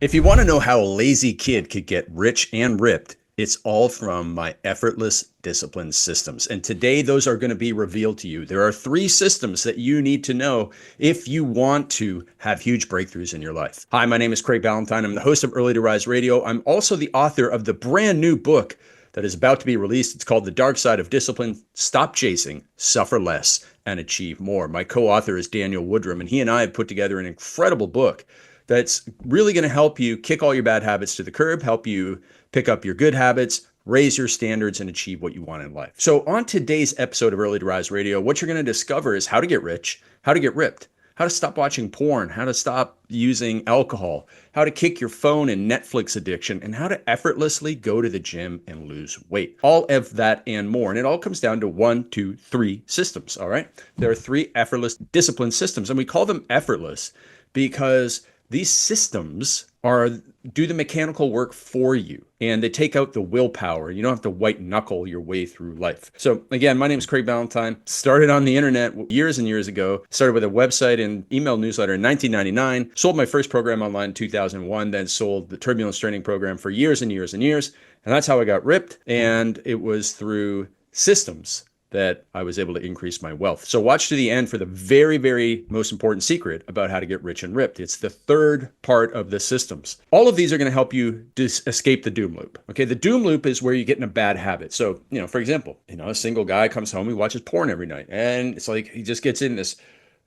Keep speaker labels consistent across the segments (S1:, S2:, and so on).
S1: If you want to know how a lazy kid could get rich and ripped, it's all from my effortless discipline systems. And today, those are going to be revealed to you. There are 3 systems that you need to know if you want to have huge breakthroughs in your life. Hi, my name is Craig Ballantyne. I'm the host of Early to Rise Radio. I'm also the author of the brand new book that is about to be released. It's called The Dark Side of Discipline: Stop Chasing, Suffer Less, and Achieve More. My co-author is Daniel Woodrum, and he and I have put together an incredible book that's really going to help you kick all your bad habits to the curb, help you pick up your good habits, raise your standards, and achieve what you want in life. So on today's episode of Early to Rise Radio, what you're going to discover is how to get rich, how to get ripped, how to stop watching porn, how to stop using alcohol, how to kick your phone and Netflix addiction, and how to effortlessly go to the gym and lose weight. All of that and more. And it all comes down to 1, 2, 3 systems, all right? There are 3 effortless discipline systems, and we call them effortless because these systems do the mechanical work for you, and they take out the willpower. You don't have to white knuckle your way through life. So again, my name is Craig Ballantyne. Started on the internet years and years ago. Started with a website and email newsletter in 1999. Sold my first program online in 2001. Then sold the Turbulence Training Program for years and years and years. And that's how I got ripped. And it was through systems that I was able to increase my wealth. So watch to the end for the very, very most important secret about how to get rich and ripped. It's the 3rd part of the systems. All of these are going to help you escape the doom loop. Okay, the doom loop is where you get in a bad habit. So, for example, a single guy comes home, he watches porn every night, and it's like he just gets in this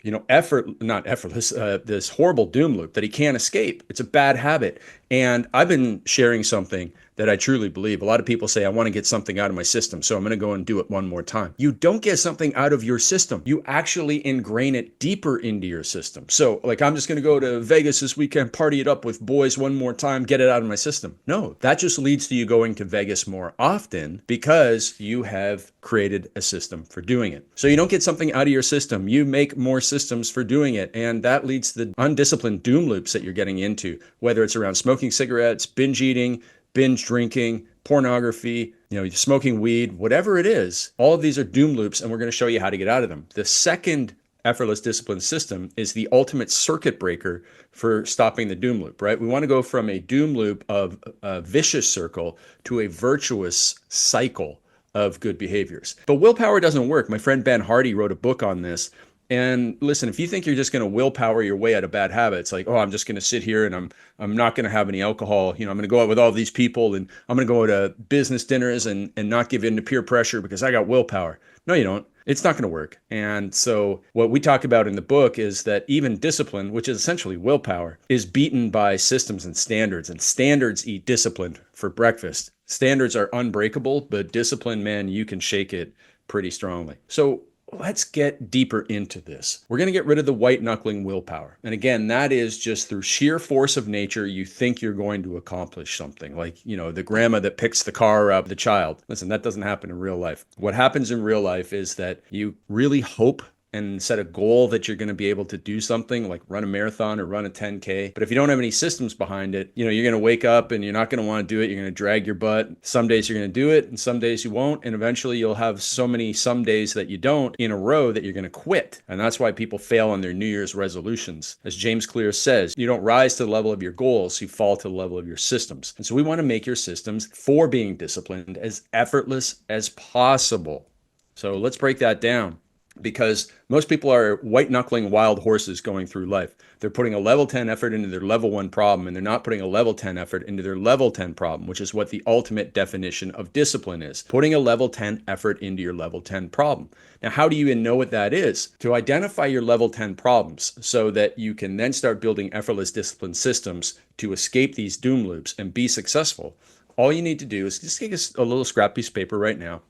S1: this horrible doom loop that he can't escape. It's a bad habit. And I've been sharing something that I truly believe. A lot of people say, I want to get something out of my system, so I'm going to go and do it one more time. You don't get something out of your system. You actually ingrain it deeper into your system. So like, I'm just going to go to Vegas this weekend, party it up with boys one more time, get it out of my system. No, that just leads to you going to Vegas more often because you have created a system for doing it. So you don't get something out of your system. You make more systems for doing it. And that leads to the undisciplined doom loops that you're getting into, whether it's around smoking cigarettes, binge eating, binge drinking, pornography, smoking weed, whatever it is. All of these are doom loops, and we're going to show you how to get out of them. The second effortless discipline system is the ultimate circuit breaker for stopping the doom loop, right? We want to go from a doom loop of a vicious circle to a virtuous cycle of good behaviors. But willpower doesn't work. My friend Ben Hardy wrote a book on this. And listen, if you think you're just going to willpower your way out of bad habits, like, I'm just going to sit here and I'm not going to have any alcohol. I'm going to go out with all these people and I'm going to go to business dinners and not give in to peer pressure because I got willpower. No, you don't. It's not going to work. And so what we talk about in the book is that even discipline, which is essentially willpower, is beaten by systems and standards eat discipline for breakfast. Standards are unbreakable, but discipline, man, you can shake it pretty strongly. So let's get deeper into this. We're going to get rid of the white knuckling willpower. And again, that is just through sheer force of nature, you think you're going to accomplish something. Like, the grandma that picks the car up, the child. Listen, that doesn't happen in real life. What happens in real life is that you really hope and set a goal that you're going to be able to do something like run a marathon or run a 10K. But if you don't have any systems behind it, you're going to wake up and you're not going to want to do it. You're going to drag your butt. Some days you're going to do it and some days you won't. And eventually you'll have so many some days that you don't in a row that you're going to quit. And that's why people fail on their New Year's resolutions. As James Clear says, you don't rise to the level of your goals, you fall to the level of your systems. And so we want to make your systems for being disciplined as effortless as possible. So let's break that down. Because most people are white knuckling wild horses going through life. They're putting a level 10 effort into their level 1 problem, and they're not putting a level 10 effort into their level 10 problem, which is what the ultimate definition of discipline is. Putting a level 10 effort into your level 10 problem. Now, how do you even know what that is? To identify your level 10 problems so that you can then start building effortless discipline systems to escape these doom loops and be successful. All you need to do is just take a little scrap piece of paper right now.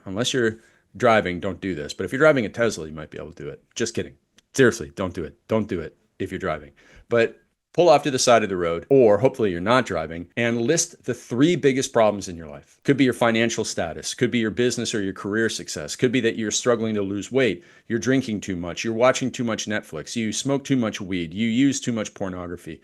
S1: Unless you're driving, don't do this. But if you're driving a Tesla, you might be able to do it. Just kidding. Seriously, don't do it. Don't do it if you're driving. But pull off to the side of the road, or hopefully you're not driving, and list the 3 biggest problems in your life. Could be your financial status, could be your business or your career success, could be that you're struggling to lose weight, you're drinking too much, you're watching too much Netflix, you smoke too much weed, you use too much pornography.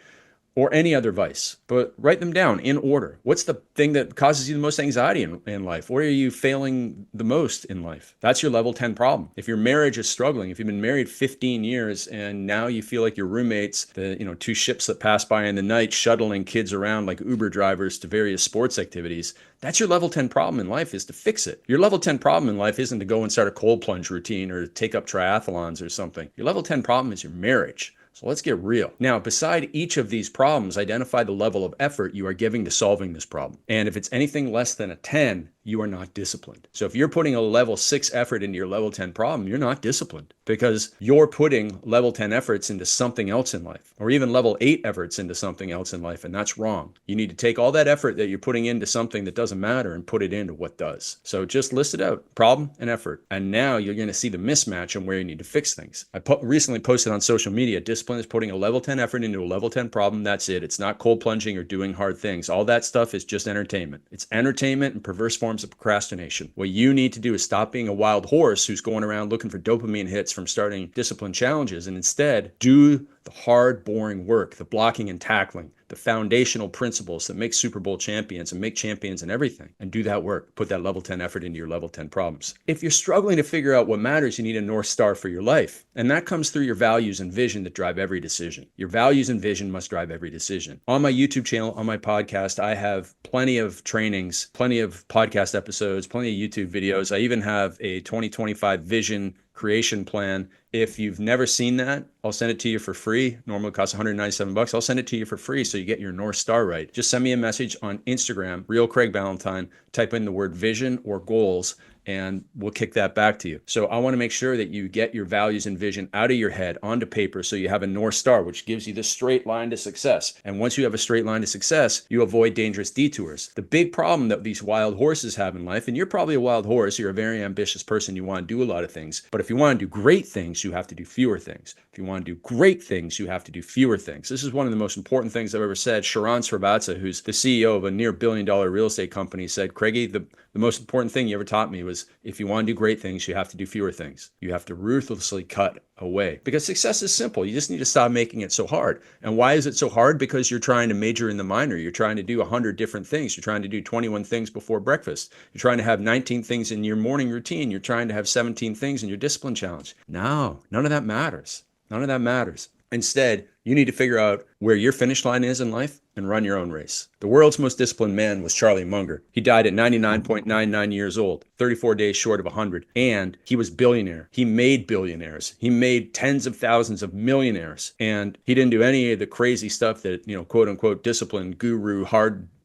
S1: or any other vice, but write them down in order. What's the thing that causes you the most anxiety in life? Where are you failing the most in life? That's your level 10 problem. If your marriage is struggling, if you've been married 15 years and now you feel like your roommates, the two ships that pass by in the night, shuttling kids around like Uber drivers to various sports activities, that's your level 10 problem in life, is to fix it. Your level 10 problem in life isn't to go and start a cold plunge routine or take up triathlons or something. Your level 10 problem is your marriage. So let's get real. Now, beside each of these problems, identify the level of effort you are giving to solving this problem. And if it's anything less than a 10, you are not disciplined. So if you're putting a level 6 effort into your level 10 problem, you're not disciplined, because you're putting level 10 efforts into something else in life, or even level 8 efforts into something else in life, and that's wrong. You need to take all that effort that you're putting into something that doesn't matter and put it into what does. So just list it out, problem and effort. And now you're going to see the mismatch on where you need to fix things. I recently posted on social media, discipline is putting a level 10 effort into a level 10 problem. That's it. It's not cold plunging or doing hard things. All that stuff is just entertainment. It's entertainment and perverse forms of procrastination. What you need to do is stop being a wild horse who's going around looking for dopamine hits from starting discipline challenges, and instead do the hard, boring work, the blocking and tackling, the foundational principles that make Super Bowl champions and make champions in everything, and do that work. Put that level 10 effort into your level 10 problems. If you're struggling to figure out what matters, you need a North Star for your life. And that comes through your values and vision that drive every decision. Your values and vision must drive every decision. On my YouTube channel, on my podcast, I have plenty of trainings, plenty of podcast episodes, plenty of YouTube videos. I even have a 2025 vision creation plan. If you've never seen that, I'll send it to you for free. Normally it costs $197. I'll send it to you for free so you get your North Star right. Just send me a message on Instagram, Real Craig Ballantyne, type in the word vision or goals, and we'll kick that back to you. So I want to make sure that you get your values and vision out of your head onto paper so you have a North Star, which gives you the straight line to success. And once you have a straight line to success, you avoid dangerous detours. The big problem that these wild horses have in life, and you're probably a wild horse, you're a very ambitious person, you want to do a lot of things, but if you want to do great things, you have to do fewer things. If you want to do great things, you have to do fewer things. This is one of the most important things I've ever said. Sharran Srivatsaa, who's the CEO of a near billion-dollar real estate company, said, Craigie, the most important thing you ever taught me was, if you want to do great things, you have to do fewer things. You have to ruthlessly cut away, because success is simple. You just need to stop making it so hard. And why is it so hard? Because you're trying to major in the minor. You're trying to do 100 different things. You're trying to do 21 things before breakfast. You're trying to have 19 things in your morning routine. You're trying to have 17 things in your discipline challenge. No, none of that matters. None of that matters. Instead, you need to figure out where your finish line is in life and run your own race. The world's most disciplined man was Charlie Munger. He died at 99.99 years old, 34 days short of 100, and he was billionaire. He made billionaires. He made tens of thousands of millionaires, and he didn't do any of the crazy stuff that, quote unquote, disciplined guru,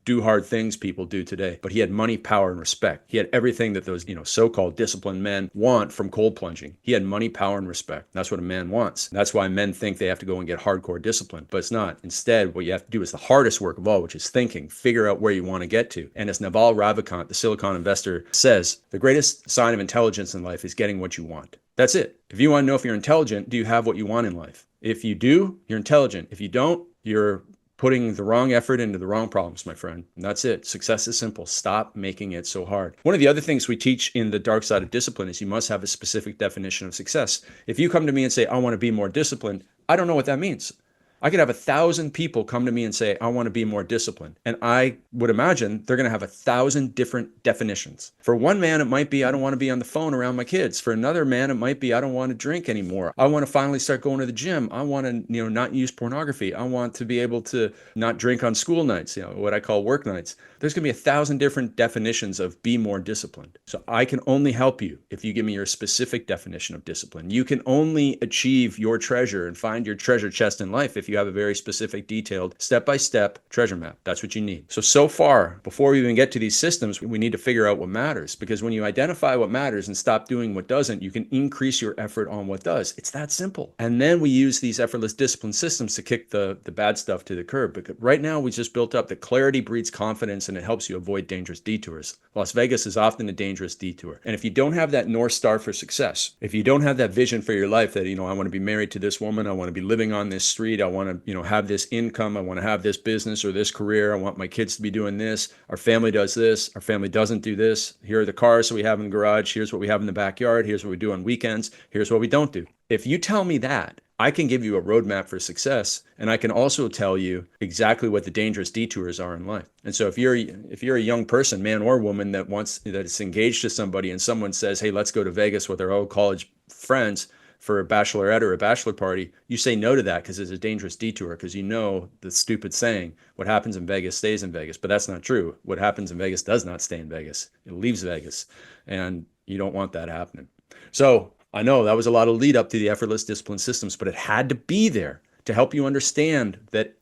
S1: do hard things people do today. But he had money, power, and respect. He had everything that those, so-called disciplined men want from cold plunging. He had money, power, and respect. That's what a man wants. That's why men think they have to go and get hardcore discipline, but it's not. Instead, what you have to do is the hardest work of all, which is thinking, figure out where you want to get to. And as Naval Ravikant, the Silicon investor, says, the greatest sign of intelligence in life is getting what you want. That's it. If you want to know if you're intelligent, do you have what you want in life? If you do, you're intelligent. If you don't, you're putting the wrong effort into the wrong problems, my friend. And that's it. Success is simple. Stop making it so hard. One of the other things we teach in the dark side of discipline is you must have a specific definition of success. If you come to me and say, I want to be more disciplined, I don't know what that means. I could have 1,000 people come to me and say, I want to be more disciplined. And I would imagine they're going to have 1,000 different definitions. For one man, it might be, I don't want to be on the phone around my kids. For another man, it might be, I don't want to drink anymore. I want to finally start going to the gym. I want to, not use pornography. I want to be able to not drink on school nights, what I call work nights. There's going to be 1,000 different definitions of be more disciplined. So I can only help you if you give me your specific definition of discipline. You can only achieve your treasure and find your treasure chest in life if you have a very specific, detailed, step-by-step treasure map. That's what you need. So far, before we even get to these systems, we need to figure out what matters. Because when you identify what matters and stop doing what doesn't, you can increase your effort on what does. It's that simple. And then we use these effortless discipline systems to kick the bad stuff to the curb. Because right now, we just built up that clarity breeds confidence and it helps you avoid dangerous detours. Las Vegas is often a dangerous detour. And if you don't have that North Star for success, if you don't have that vision for your life that, I want to be married to this woman, I want to be living on this street, I want to, have this income, I want to have this business or this career, I want my kids to be doing this, our family does this, our family doesn't do this, here are the cars that we have in the garage, here's what we have in the backyard, here's what we do on weekends, here's what we don't do. If you tell me that, I can give you a roadmap for success, and I can also tell you exactly what the dangerous detours are in life. And so if you're a young person, man or woman, that is engaged to somebody, and someone says, "Hey, let's go to Vegas with our old college friends for a bachelorette or a bachelor party," you say no to that because it's a dangerous detour, because you know the stupid saying, what happens in Vegas stays in Vegas. But that's not true. What happens in Vegas does not stay in Vegas. It leaves Vegas, and you don't want that happening. So I know that was a lot of lead up to the effortless discipline systems, but it had to be there to help you understand that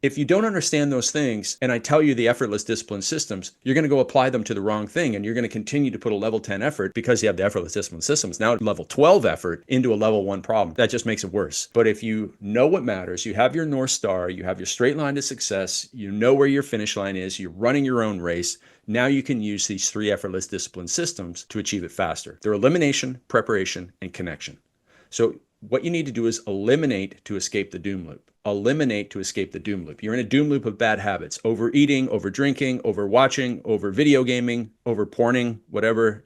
S1: if you don't understand those things and I tell you the effortless discipline systems, you're going to go apply them to the wrong thing, and you're going to continue to put a level 10 effort because you have the effortless discipline systems. Now level 12 effort into a level 1 problem. That just makes it worse. But if you know what matters, you have your North Star, you have your straight line to success, you know where your finish line is, you're running your own race. Now you can use these 3 effortless discipline systems to achieve it faster. They're elimination, preparation, and connection. So what you need to do is eliminate to escape the doom loop. Eliminate to escape the doom loop. You're in a doom loop of bad habits: overeating, over drinking, over watching, over video gaming, over porning, whatever,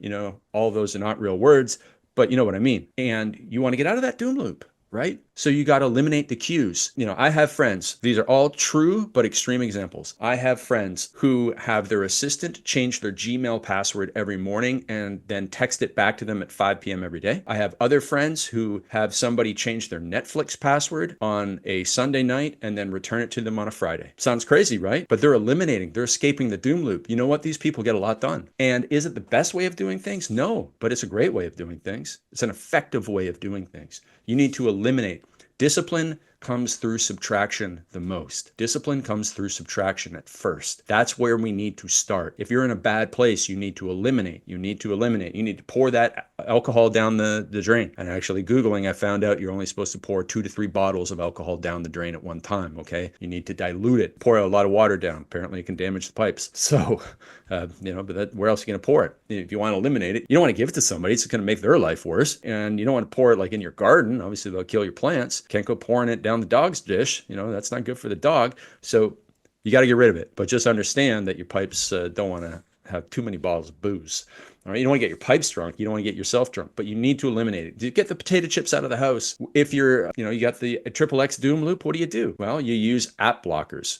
S1: all those are not real words, but you know what I mean. And you want to get out of that doom loop, right? So you got to eliminate the cues. I have friends. These are all true but extreme examples. I have friends who have their assistant change their Gmail password every morning and then text it back to them at 5 p.m. every day. I have other friends who have somebody change their Netflix password on a Sunday night and then return it to them on a Friday. Sounds crazy, right? But they're escaping the doom loop. You know what? These people get a lot done. And is it the best way of doing things? No, but it's a great way of doing things. It's an effective way of doing things. You need to eliminate. Discipline comes through subtraction the most. Discipline comes through subtraction at first. That's where we need to start. If you're in a bad place, you need to eliminate. You need to pour that alcohol down the drain. And actually Googling, I found out you're only supposed to pour 2 to 3 bottles of alcohol down the drain at one time, okay? You need to dilute it. Pour a lot of water down. Apparently it can damage the pipes. So, but where else are you going to pour it? If you want to eliminate it, you don't want to give it to somebody. It's going to make their life worse. And you don't want to pour it like in your garden. Obviously they'll kill your plants. Can't go pouring it down the dog's dish. That's not good for the dog. So you got to get rid of it. But just understand that your pipes don't want to have too many bottles of booze. All right, you don't want to get your pipes drunk. You don't want to get yourself drunk, but you need to eliminate it. You get the potato chips out of the house. If you got the XXX doom loop, what do? Well, you use app blockers.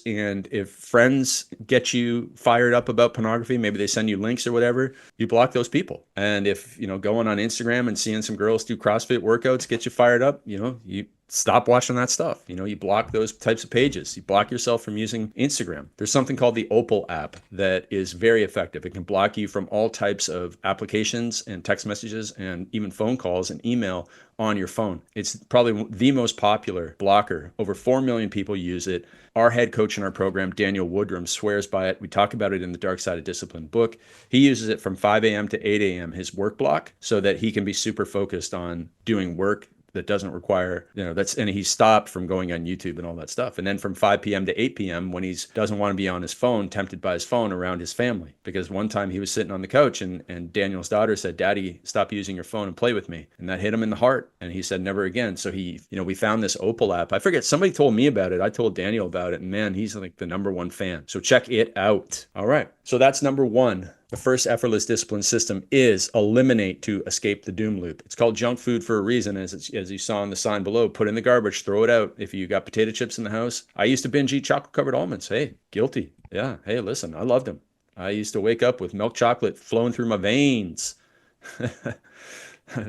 S1: And if friends get you fired up about pornography, maybe they send you links or whatever, you block those people. And if, going on Instagram and seeing some girls do CrossFit workouts get you fired up, you stop watching that stuff. You block those types of pages. You block yourself from using Instagram. There's something called the Opal app that is very effective. It can block you from all types of applications and text messages and even phone calls and email on your phone. It's probably the most popular blocker. Over 4 million people use it. Our head coach in our program, Daniel Woodrum, swears by it. We talk about it in the Dark Side of Discipline book. He uses it from 5 a.m. to 8 a.m., his work block, so that he can be super focused on doing work that doesn't require, and he stopped from going on YouTube and all that stuff. And then from 5 p.m. to 8 p.m. when he doesn't want to be on his phone, tempted by his phone around his family. Because one time he was sitting on the couch and Daniel's daughter said, "Daddy, stop using your phone and play with me." And that hit him in the heart. And he said, never again. So we found this Opal app. I forget, somebody told me about it. I told Daniel about it, and man, he's like the number 1 fan. So check it out. All right. So that's number 1. The first effortless discipline system is eliminate to escape the doom loop. It's called junk food for a reason, as you saw on the sign below. Put in the garbage, throw it out. If you got potato chips in the house, I used to binge eat chocolate-covered almonds. Hey, guilty. Yeah. Hey, listen, I loved them. I used to wake up with milk chocolate flowing through my veins.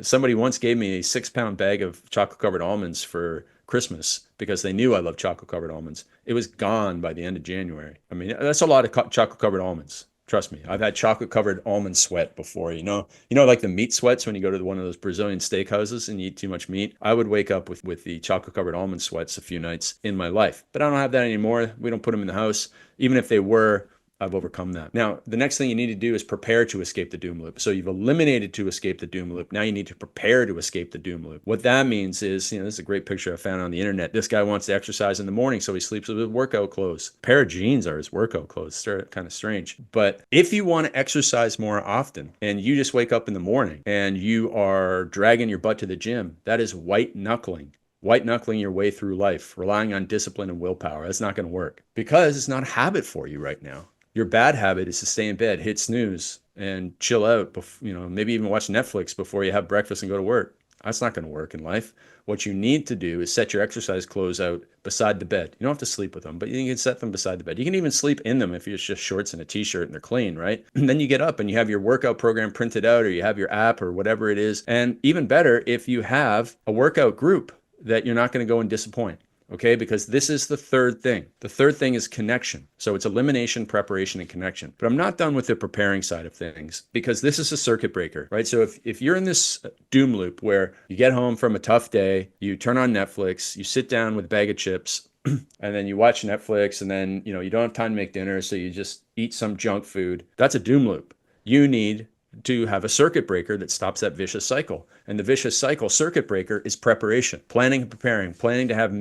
S1: Somebody once gave me a 6-pound bag of chocolate-covered almonds for Christmas because they knew I loved chocolate-covered almonds. It was gone by the end of January. I mean, that's a lot of chocolate-covered almonds. Trust me, I've had chocolate-covered almond sweat before. Like the meat sweats when you go to one of those Brazilian steakhouses and you eat too much meat. I would wake up with the chocolate-covered almond sweats a few nights in my life. But I don't have that anymore. We don't put them in the house. Even if they were, I've overcome that. Now, the next thing you need to do is prepare to escape the doom loop. So you've eliminated to escape the doom loop. Now you need to prepare to escape the doom loop. What that means is, this is a great picture I found on the internet. This guy wants to exercise in the morning, so he sleeps with workout clothes. A pair of jeans are his workout clothes. They're kind of strange. But if you want to exercise more often and you just wake up in the morning and you are dragging your butt to the gym, that is white knuckling your way through life, relying on discipline and willpower. That's not going to work because it's not a habit for you right now. Your bad habit is to stay in bed, hit snooze, and chill out. Maybe even watch Netflix before you have breakfast and go to work. That's not going to work in life. what you need to do is set your exercise clothes out beside the bed. You don't have to sleep with them, but you can set them beside the bed. You can even sleep in them if it's just shorts and a t-shirt and they're clean, right? And then you get up and you have your workout program printed out, or you have your app or whatever it is. And even better, if you have a workout group that you're not going to go and disappoint. Okay, because this is the third thing. The third thing is connection. So it's elimination, preparation, and connection. But I'm not done with the preparing side of things, because this is a circuit breaker, right? So if you're in this doom loop where you get home from a tough day, you turn on Netflix, you sit down with a bag of chips, and then you watch Netflix, and then you don't have time to make dinner, so you just eat some junk food. That's a doom loop. You need to have a circuit breaker that stops that vicious cycle. And the vicious cycle circuit breaker is preparation, planning and preparing, planning to have,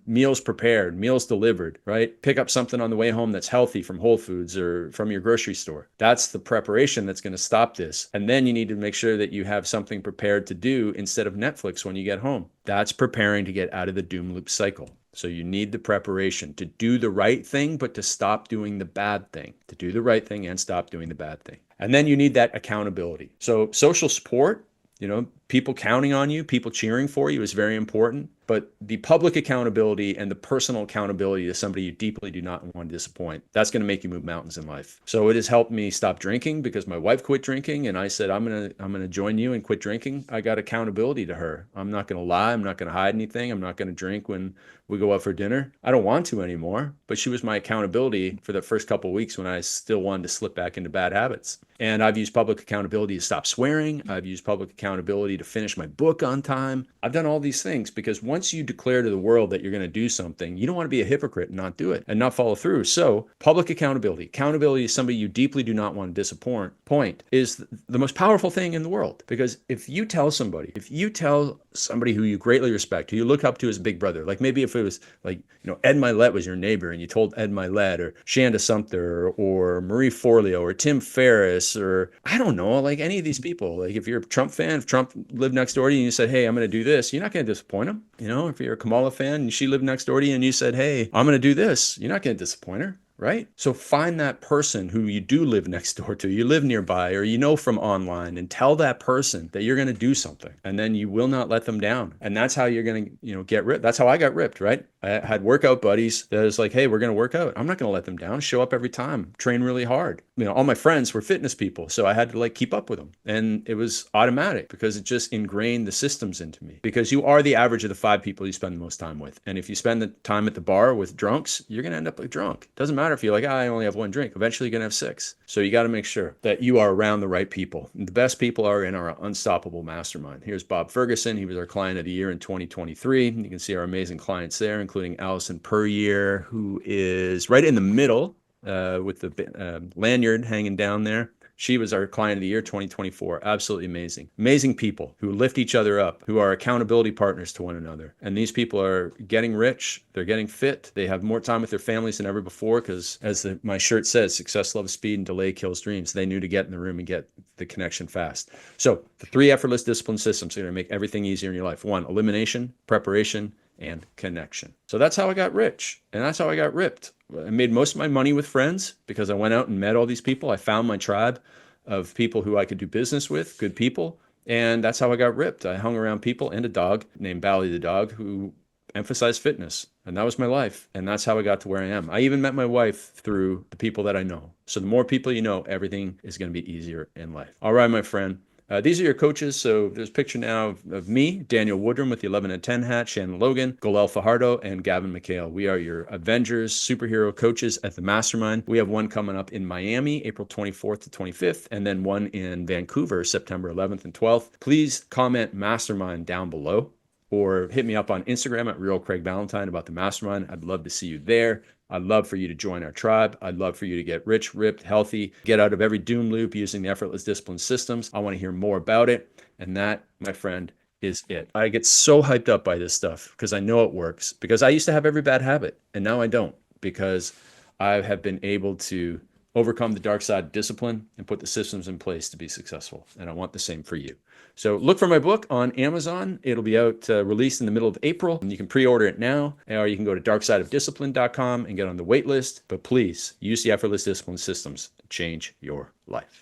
S1: meals prepared, meals delivered, right? Pick up something on the way home that's healthy from Whole Foods or from your grocery store. That's the preparation that's going to stop this. And then you need to make sure that you have something prepared to do instead of Netflix when you get home. That's preparing to get out of the doom loop cycle. So you need the preparation to do the right thing, but to stop doing the bad thing, to do the right thing and stop doing the bad thing. And then you need that accountability. So social support, people counting on you, people cheering for you is very important. But the public accountability and the personal accountability to somebody you deeply do not want to disappoint, that's going to make you move mountains in life. So it has helped me stop drinking because my wife quit drinking, and I said, I'm going to join you and quit drinking. I got accountability to her. I'm not going to lie. I'm not going to hide anything. I'm not going to drink when we go out for dinner. I don't want to anymore, but she was my accountability for the first couple of weeks when I still wanted to slip back into bad habits. And I've used public accountability to stop swearing. I've used public accountability to finish my book on time. I've done all these things because once you declare to the world that you're going to do something, you don't want to be a hypocrite and not do it and not follow through. So public accountability is somebody you deeply do not want to disappoint, is the most powerful thing in the world. Because if you tell somebody who you greatly respect, who you look up to as a big brother, like maybe if it was like, Ed Milet was your neighbor and you told Ed Milet or Shanda Sumpter or Marie Forleo or Tim Ferriss or I don't know, like any of these people, like if you're a Trump fan, if Trump lived next door to you and you said, hey, I'm going to do this, you're not going to disappoint him. If you're a Kamala fan and she lived next door to you and you said, hey, I'm going to do this, you're not going to disappoint her. Right? So find that person who you do live next door to, you live nearby, or from online, and tell that person that you're going to do something, and then you will not let them down. And that's how you're going to, get ripped. That's how I got ripped, right? I had workout buddies that was like, hey, we're going to work out. I'm not going to let them down. Show up every time. Train really hard. All my friends were fitness people, so I had to keep up with them. And it was automatic because it just ingrained the systems into me. Because you are the average of the 5 people you spend the most time with. And if you spend the time at the bar with drunks, you're going to end up like drunk. Doesn't matter if you're like, I only have 1 drink. Eventually you're going to have 6. So you got to make sure that you are around the right people. And the best people are in our Unstoppable Mastermind. Here's Bob Ferguson. He was our client of the year in 2023. You can see our amazing clients there, including Allison Puryear, who is right in the middle with the lanyard hanging down there. She was our client of the year 2024. Absolutely amazing. Amazing people who lift each other up, who are accountability partners to one another. And these people are getting rich. They're getting fit. They have more time with their families than ever before because, as my shirt says, success loves speed and delay kills dreams. They knew to get in the room and get the connection fast. So the 3 effortless discipline systems are going to make everything easier in your life. 1, elimination, preparation, and connection. So that's how I got rich. And that's how I got ripped. I made most of my money with friends because I went out and met all these people. I found my tribe of people who I could do business with, good people. And that's how I got ripped. I hung around people and a dog named Bally the dog who emphasized fitness. And that was my life. And that's how I got to where I am. I even met my wife through the people that I know. So the more people you know, everything is going to be easier in life. All right, my friend. These are your coaches. So there's a picture now of me, Daniel Woodrum with the 11 and 10 hat, Shannon Logan, Golel Fajardo, and Gavin McHale. We are your Avengers superhero coaches at the Mastermind. We have one coming up in Miami, April 24th to 25th, and then one in Vancouver, September 11th and 12th. Please comment Mastermind down below or hit me up on Instagram at Real Craig Ballantyne about the Mastermind. I'd love to see you there. I'd love for you to join our tribe. I'd love for you to get rich, ripped, healthy, get out of every doom loop using the effortless discipline systems. I want to hear more about it. And that, my friend, is it. I get so hyped up by this stuff because I know it works, because I used to have every bad habit and now I don't, because I have been able to overcome the dark side of discipline and put the systems in place to be successful. And I want the same for you. So look for my book on Amazon. It'll be out released in the middle of April. And you can pre-order it now, or you can go to darksideofdiscipline.com and get on the wait list. But please use the effortless discipline systems to change your life.